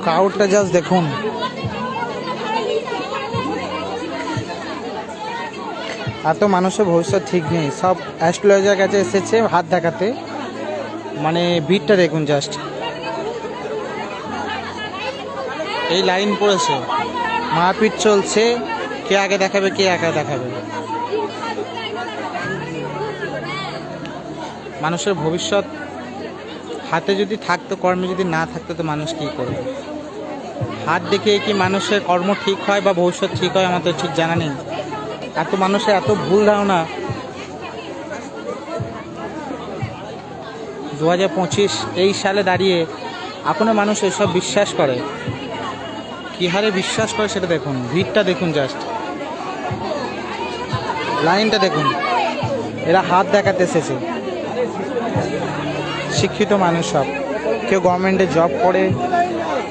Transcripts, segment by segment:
ক্রাউডটা just দেখুন। এত মানুষের ভবিষ্যৎ ঠিক নেই, সব অ্যাস্ট্রোলজার কাছে এসেছে হাত দেখাতে। মানে ভিড়টা দেখুন জাস্ট, এই লাইন পড়েছে, মারপিট চলছে, কে আগে দেখাবে কে আগে দেখাবে। মানুষের ভবিষ্যৎ হাতে যদি থাকতো, কর্মে যদি না থাকতো তো মানুষ কী করবে? হাত দেখে কি মানুষের কর্ম ঠিক হয় বা ভবিষ্যৎ ঠিক হয় আমার তো ঠিক জানা নেই। এত মানুষের এত ভুল ধারণা। 2025 এই সালে দাঁড়িয়ে এখনো মানুষ এসব বিশ্বাস করে, কী হারে বিশ্বাস করে সেটা দেখুন। ভিড়টা দেখুন জাস্ট, লাইনটা দেখুন, এরা হাত দেখাতে এসেছে। শিক্ষিত মানুষ সব, কেউ গভর্নমেন্টে জব করে,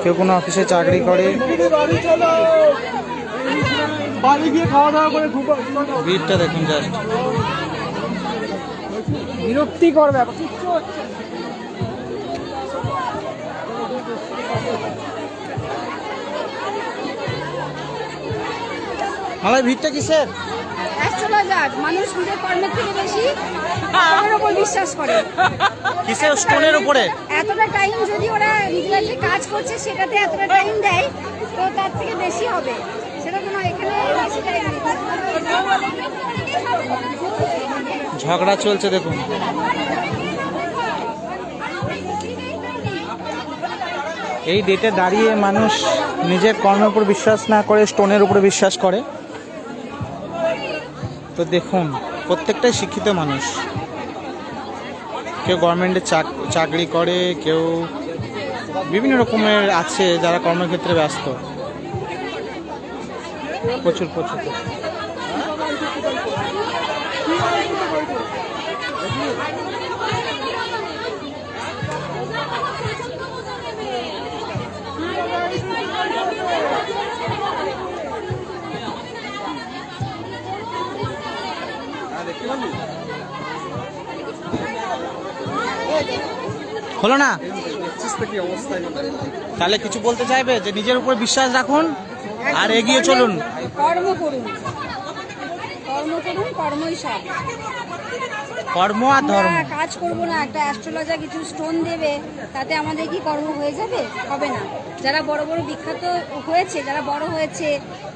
কেউ কোনো অফিসে চাকরি করে। ভিড়টা দেখুন জাস্ট, বিরক্তিকর ব্যাপার। আমার ভিড়টা কিসের? অ্যাস্ট্রোলজার মানুষ নিজের কর্মের থেকে বেশি কর্মের উপর বিশ্বাস করে। কিসের? স্টোনের উপরে। এতটা টাইম যদি ওরা নিজেরা যে কাজ করছে সেটাতে এতটা টাইম দেয়, তো তার থেকে বেশি হবে সেটা কোনো এখানে বেশি টাইম নেই। ঝগড়া চলছে দেখুন। এই ডেটে দাঁড়িয়ে মানুষ নিজের কর্মের উপর বিশ্বাস না করে স্টোনের উপরে বিশ্বাস করে। তো দেখুন, প্রত্যেকটাই শিক্ষিত মানুষ, কেউ গভর্নমেন্টে চাকরি করে, কেউ বিভিন্ন রকমের আছে যারা কর্মক্ষেত্রে ব্যস্ত। প্রচুর প্রচুর হলো না? তাহলে কিছু বলতে চাইবে যে নিজের উপর বিশ্বাস রাখুন আর এগিয়ে চলুন। কর্ম করুন, কর্ম করুন, কর্মই সব। কর্ম আর ধর্ম। কাজ করবো না, একটা অ্যাস্ট্রোলজার কিছু স্টোন দেবে, তাতে আমাদের কি কর্ম হয়ে যাবে? হবে না। যারা বড় বড় বিখ্যাত হয়েছে, যারা বড় হয়েছে,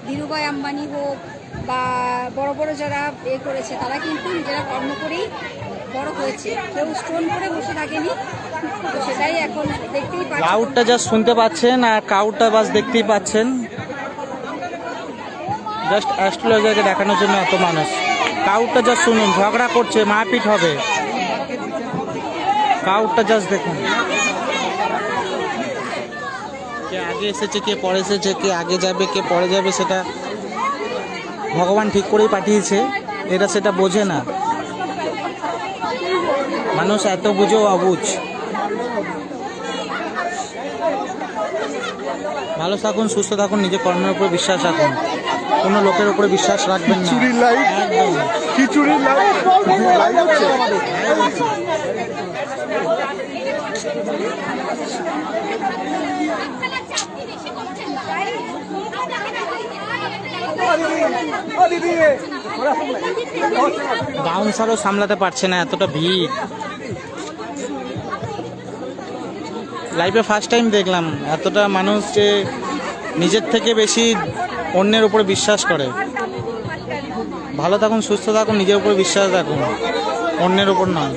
ধীরুভাই আম্বানি হোক বা বড় বড় যারা করেছে, তারা কিন্তু নিজেরা কর্ম করেই বড় হয়েছে, কেউ স্টোন করে বসে থাকেনি। তো সেটাই এখন দেখতেই পাচ্ছি। ক্রাউডটা জাস্ট শুনতে পাচ্ছেন আর ক্রাউডটা বাস দেখতেই পাচ্ছেন। জাস্ট অ্যাস্ট্রোলজারকে দেখানোর জন্য এত মানুষ। ক্রাউডটা জাস্ট শুনুন, ঝগড়া করছে, মারপিট হবে। ক্রাউডটা জাস্ট দেখুন, কে আগে এসেছে কে পরে এসেছে, কে আগে যাবে কে পরে যাবে সেটা ভগবান ঠিক করেই পাঠিয়েছে, এরা সেটা বোঝে না। মানুষ এত বুঝেও অবুঝ। ভালো থাকুন, সুস্থ থাকুন, নিজের কর্মের উপর বিশ্বাস রাখুন, কোনো লোকের উপরে বিশ্বাস রাখবেন না। খিচুড়ির লাইভ হচ্ছে। বাউন্সারও সামলাতে পারছে না, এতটা ভিড়। লাইফে ফার্স্ট টাইম দেখলাম এতটা মানুষ যে নিজের থেকে বেশি অন্যের উপরে বিশ্বাস করে। ভালো থাকুন, সুস্থ থাকুন, নিজের উপরে বিশ্বাস রাখুন, অন্যের উপর নয়।